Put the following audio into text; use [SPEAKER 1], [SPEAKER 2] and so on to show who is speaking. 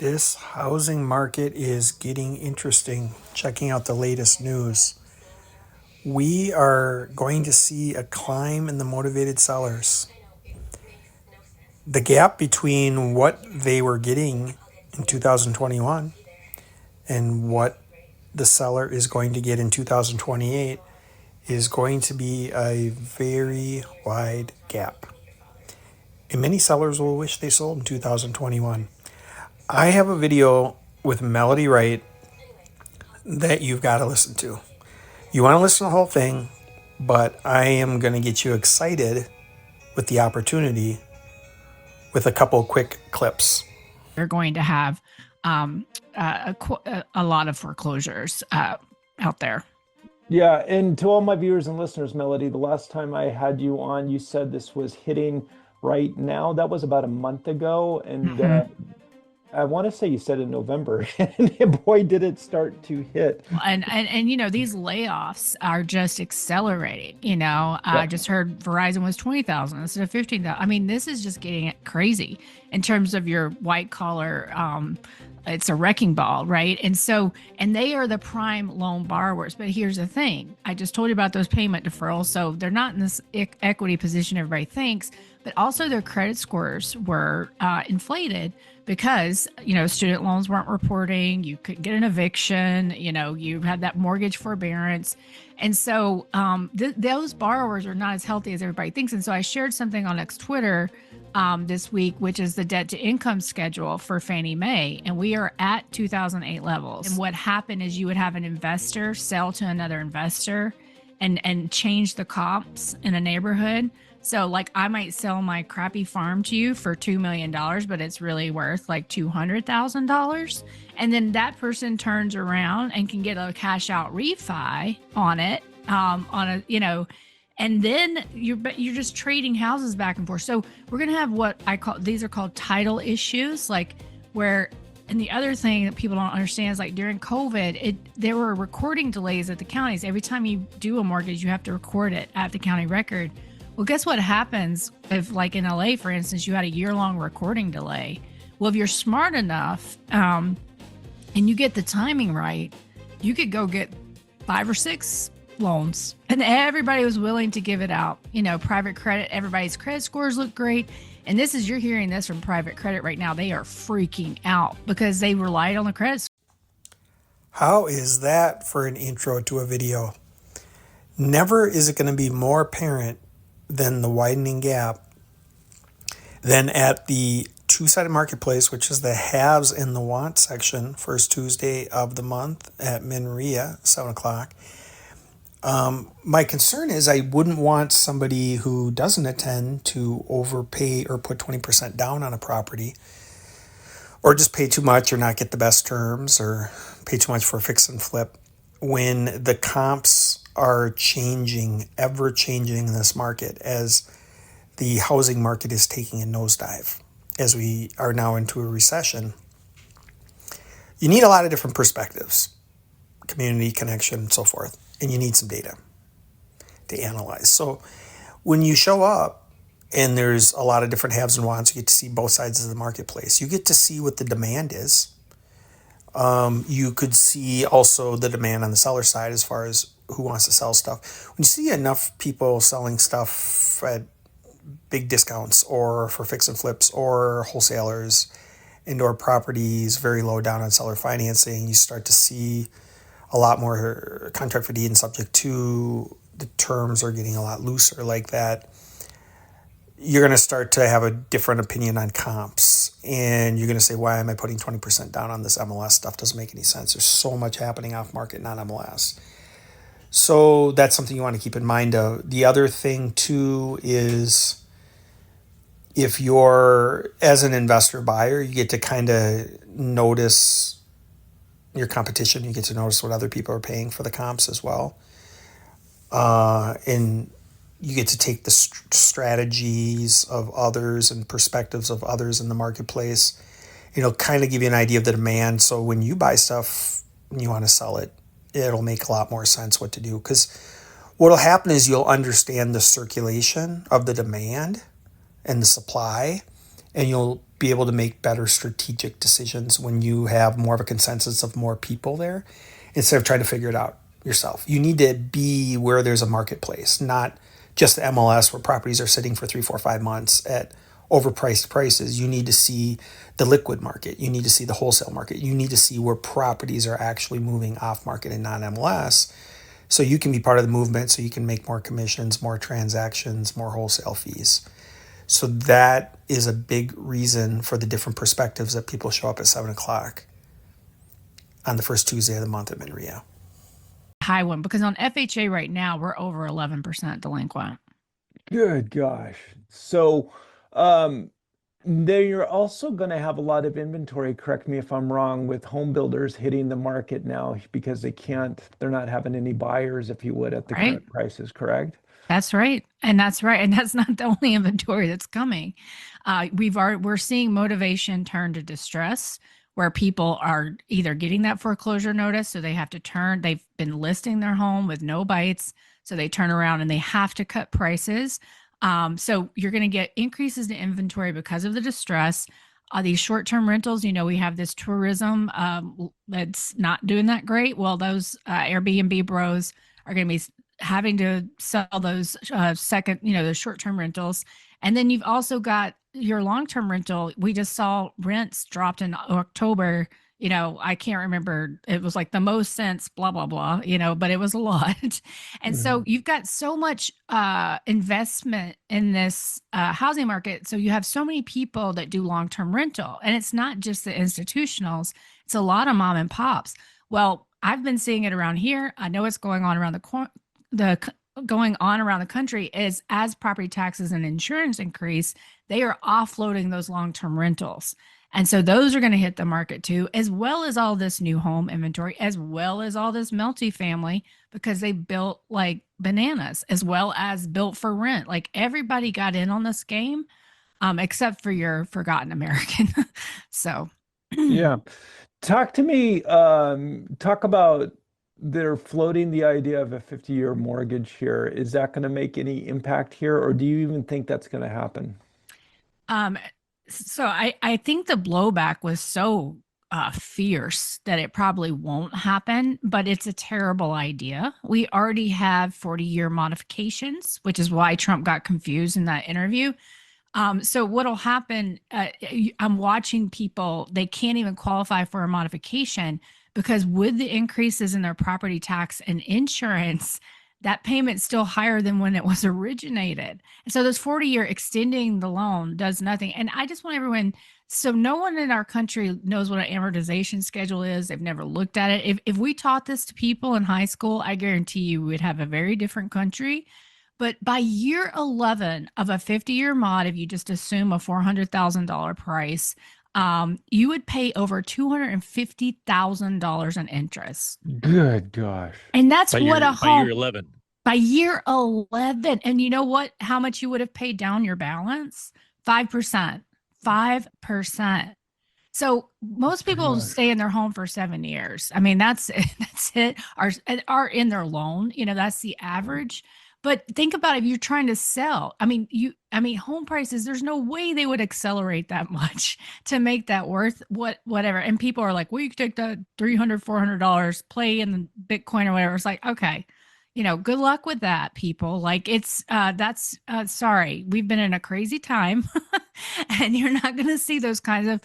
[SPEAKER 1] This housing market is getting interesting. Checking out the latest news. We are going to see a climb in the motivated sellers. The gap between what they were getting in 2021 and what the seller is going to get in 2028 is going to be a very wide gap. And many sellers will wish they sold in 2021. I have a video with Melody Wright that you've got to listen to. You want to listen to the whole thing, but I am going to get you excited with the opportunity with a couple quick clips.
[SPEAKER 2] They're going to have a lot of foreclosures out there.
[SPEAKER 3] Yeah, and to all my viewers and listeners, Melody, the last time I had you on, you said this was hitting right now. That was about a month ago, and I want to say you said in November, and boy, did it start to hit.
[SPEAKER 2] And you know, these layoffs are just accelerating. You know, I just heard Verizon was 20,000 instead of 15,000. I mean, this is just getting crazy in terms of your white collar. It's a wrecking ball, right? And they are the prime loan borrowers. But here's the thing. I just told you about those payment deferrals. So they're not in this equity position everybody thinks, but also their credit scores were inflated because, you know, student loans weren't reporting, you couldn't get an eviction, you know, you had that mortgage forbearance. And so those borrowers are not as healthy as everybody thinks. And so I shared something on Twitter this week, which is the debt to income schedule for Fannie Mae. And we are at 2008 levels. And what happened is you would have an investor sell to another investor and change the comps in a neighborhood. So like I might sell my crappy farm to you for $2 million, but it's really worth like $200,000. And then that person turns around and can get a cash out refi on it, and then you're just trading houses back and forth. So we're going to have what I call, these are called title issues, like where, and the other thing that people don't understand is like during COVID, there were recording delays at the counties. Every time you do a mortgage, you have to record it at the county record. Well, guess what happens if, like in LA, for instance, you had a year-long recording delay? Well, if you're smart enough and you get the timing right, you could go get 5 or 6 loans and everybody was willing to give it out. You know, private credit, everybody's credit scores look great. And you're hearing this from private credit right now. They are freaking out because they relied on the credit.
[SPEAKER 1] How is that for an intro to a video? Never is it going to be more apparent than the widening gap than at the two-sided marketplace, which is the haves and the want section, first Tuesday of the month at MNREIA, 7 o'clock. My concern is I wouldn't want somebody who doesn't attend to overpay or put 20% down on a property, or just pay too much or not get the best terms or pay too much for a fix and flip when the comps are changing, ever changing in this market as the housing market is taking a nosedive as we are now into a recession. You need a lot of different perspectives, community connection and so forth, and you need some data to analyze. So when you show up and there's a lot of different haves and wants, you get to see both sides of the marketplace. You get to see what the demand is. You could see also the demand on the seller side as far as who wants to sell stuff. When you see enough people selling stuff at big discounts or for fix and flips or wholesalers, indoor properties very low down on seller financing, you start to see a lot more contract for deed and subject to. The terms are getting a lot looser like that. You're going to start to have a different opinion on comps. And you're going to say, why am I putting 20% down on this MLS stuff? Doesn't make any sense. There's so much happening off market, not MLS. So that's something you want to keep in mind of. The other thing too is if you're, as an investor buyer, you get to kind of notice your competition. You get to notice what other people are paying for the comps as well. And you get to take the strategies of others and perspectives of others in the marketplace. It'll kind of give you an idea of the demand. So when you buy stuff and you want to sell it, it'll make a lot more sense what to do. Because what'll happen is you'll understand the circulation of the demand and the supply, and you'll be able to make better strategic decisions when you have more of a consensus of more people there instead of trying to figure it out yourself. You need to be where there's a marketplace, not just the MLS where properties are sitting for 3, 4, 5 months at overpriced prices. You need to see the liquid market. You need to see the wholesale market. You need to see where properties are actually moving off market and non MLS so you can be part of the movement, so you can make more commissions, more transactions, more wholesale fees. So that is a big reason for the different perspectives that people show up at 7 o'clock on the first Tuesday of the month at MNREIA.
[SPEAKER 2] High one, because on FHA right now, we're over 11% delinquent.
[SPEAKER 3] Good gosh. So, um, then you're also going to have a lot of inventory, correct me if I'm wrong, with home builders hitting the market now because they're not having any buyers, if you would, at the
[SPEAKER 2] Right?
[SPEAKER 3] current prices, correct?
[SPEAKER 2] That's right. And that's right. And that's not the only inventory that's coming. We're seeing motivation turn to distress where people are either getting that foreclosure notice. So they've been listing their home with no bites. So they turn around and they have to cut prices. So you're going to get increases in inventory because of the distress. These short-term rentals, we have this tourism that's not doing that great. Well, those Airbnb bros are going to be having to sell those those short-term rentals. And then you've also got your long-term rental. We just saw rents dropped in October. I can't remember. It was like the most since blah, blah, blah, but it was a lot. And so
[SPEAKER 3] Mhm.
[SPEAKER 2] you've got so much investment in this housing market. So you have so many people that do long-term rental, and it's not just the institutionals. It's a lot of mom and pops. Well, I've been seeing it around here. I know it's going on around the going on around the country is as property taxes and insurance increase, they are offloading those long-term rentals. And so those are going to hit the market too, as well as all this new home inventory, as well as all this multifamily, because they built like bananas, as well as built for rent. Like everybody got in on this game, except for your forgotten American. So
[SPEAKER 3] Yeah. Talk to me, talk about they're floating the idea of a 50-year mortgage here. Is that going to make any impact here, or do you even think that's going to happen?
[SPEAKER 2] Um, so I think the blowback was so fierce that it probably won't happen, but it's a terrible idea. We already have 40-year modifications, which is why Trump got confused in that interview. So what'll happen, I'm watching people, they can't even qualify for a modification because with the increases in their property tax and insurance, that payment's still higher than when it was originated. And so those 40-year extending the loan does nothing. And I just want everyone, so no one in our country knows what an amortization schedule is. They've never looked at it. If we taught this to people in high school, I guarantee you we'd have a very different country. But by year 11 of a 50-year mod, if you just assume a $400,000 price, you would pay over $250,000 in interest.
[SPEAKER 3] Good gosh.
[SPEAKER 2] And that's
[SPEAKER 4] by
[SPEAKER 2] what a
[SPEAKER 4] year by year
[SPEAKER 2] home
[SPEAKER 4] 11.
[SPEAKER 2] by year 11. And you know what? How much you would have paid down your balance? 5%. 5%. So most people
[SPEAKER 3] Gosh.
[SPEAKER 2] stay in their home for 7 years. I mean, that's that's it. Are in their loan. That's the average. But think about if you're trying to sell. Home prices, there's no way they would accelerate that much to make that worth whatever. And people are like, well, you could take that $300, $400, play in the Bitcoin or whatever. It's like, okay, good luck with that, people. Like that's sorry. We've been in a crazy time and you're not going to see those kinds of